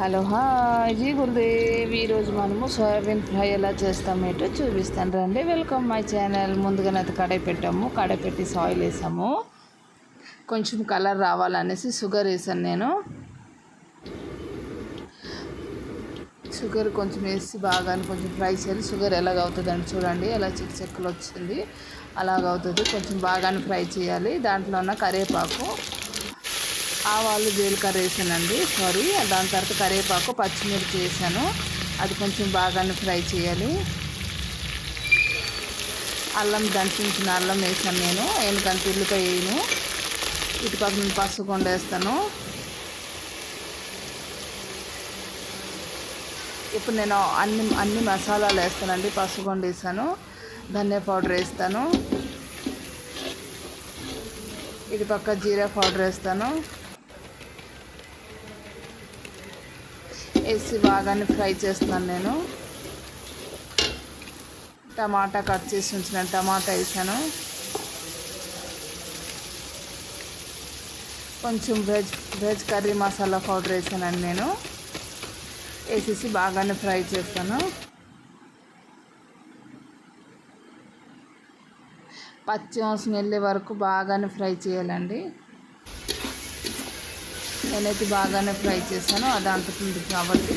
Hello hi G Gurudev. ఈరోజు మనము soybean fry ఎలా చేస్తామేటో చూపిస్తాను రండి. Welcome my channel. ముందుగానే అయితే కడాయి పెట్టాము, కడాయి పెట్టి ఆయిల్ వేసాము. కొంచెం కలర్ రావాలనేసి షుగర్ వేసాను నేను. షుగర్ కొంచెం వేసి బాగా కొంచెం ఫ్రై చేయాలి. షుగర్ ఎలాగ అవుతుందని చూడండి, ఎలా చెక్కలు వచ్చింది అలాగవుతుంది. కొంచెం బాగానే ఫ్రై చేయాలి. దాంట్లో ఉన్న కరివేపాకు, ఆవాలు, జీలకర్ర వేసానండి, దాని తర్వాత కరివేపాకు, పచ్చిమిర్చి వేసాను. అది కొంచెం బాగానే ఫ్రై చేయాలి. అల్లం, దంచించిన అల్లం వేసాను నేను. ఎందుకంటే ఉల్లిపాయ వేయను. ఇటు పక్కన పసుపు కొండ వేస్తాను. ఇప్పుడు నేను అన్ని మసాలాలు వేస్తానండి. పసుపు కొండ వేసాను, ధనియా పౌడర్ వేస్తాను, ఇటు పక్క జీరా పౌడర్ వేస్తాను. వేసి బాగానే ఫ్రై చేస్తున్నాను నేను. టమాటా కట్ చేసి ఉంచిన టమాటా వేసాను. కొంచెం వెజ్ కర్రీ మసాలా పౌడర్ వేసానండి నేను. వేసేసి బాగానే ఫ్రై చేస్తాను. పచ్చి వాసన వెళ్ళే వరకు బాగానే ఫ్రై చేయాలండి. నేనైతే బాగానే ఫ్రై చేశాను. అది అంటుతుంది కాబట్టి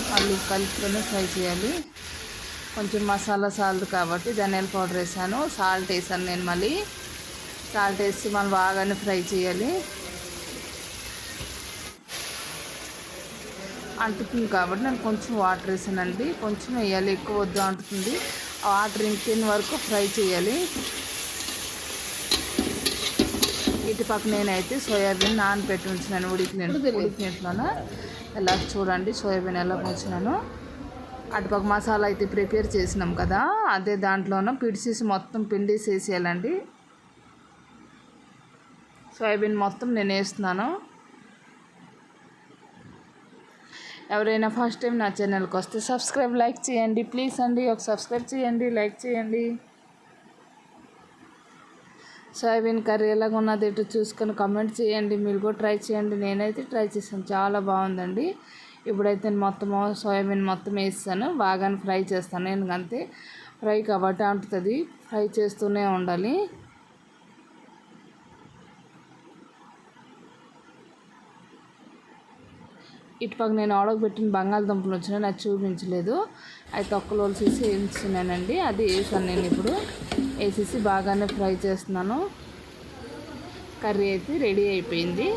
మళ్ళీ కలుపుకొని ఫ్రై చేయాలి. కొంచెం మసాలా సాల్ట్ కాబట్టి ధనియాల పౌడర్ వేసాను, సాల్ట్ వేసాను నేను. మళ్ళీ సాల్ట్ వేసి మళ్ళీ బాగానే ఫ్రై చేయాలి. అంటుతుంది కాబట్టి నేను కొంచెం వాటర్ వేసానండి. కొంచెం వేయాలి, ఎక్కువ వద్దు, అంటుతుంది. ఆ వాటర్ ఇంకిన వరకు ఫ్రై చేయాలి. ఇటు పక్క నేనైతే సోయాబీన్ నానబెట్టి ఉంచినాను. ఉడికినట్లోన ఎలా చూడండి సోయాబీన్ ఎలా ఉంచినాను. అటుపక్క మసాలా అయితే ప్రిపేర్ చేసినాం కదా, అదే దాంట్లోనూ పిడిసేసి మొత్తం పిండేసేసేయాలండి. సోయాబీన్ మొత్తం నేను వేస్తున్నాను. ఎవరైనా ఫస్ట్ టైం నా ఛానల్కి వస్తే సబ్స్క్రైబ్, లైక్ చేయండి ప్లీజ్ అండి. ఒక సబ్స్క్రైబ్ చేయండి, లైక్ చేయండి. సోయాబీన్ కర్రీ ఎలాగ ఉన్నది ఇటు చూసుకొని కమెంట్ చేయండి. మీరు కూడా ట్రై చేయండి. నేనైతే ట్రై చేశాను, చాలా బాగుందండి. ఇప్పుడైతే మొత్తం సోయాబీన్ మొత్తం వేస్తాను, బాగానే ఫ్రై చేస్తాను. ఎందుకంటే ఫ్రై కాబట్టి అంటుతుంది, ఫ్రై చేస్తూనే ఉండాలి. ఇటుపక్క నేను ఉడకబెట్టిన బంగాళదుంపలు వచ్చినా నాకు చూపించలేదు, అవి తొక్కలు తీసి వేయించున్నానండి. అది వేసాను నేను. ఇప్పుడు వేసేసి బాగానే ఫ్రై చేస్తున్నాను. కర్రీ అయితే రెడీ అయిపోయింది.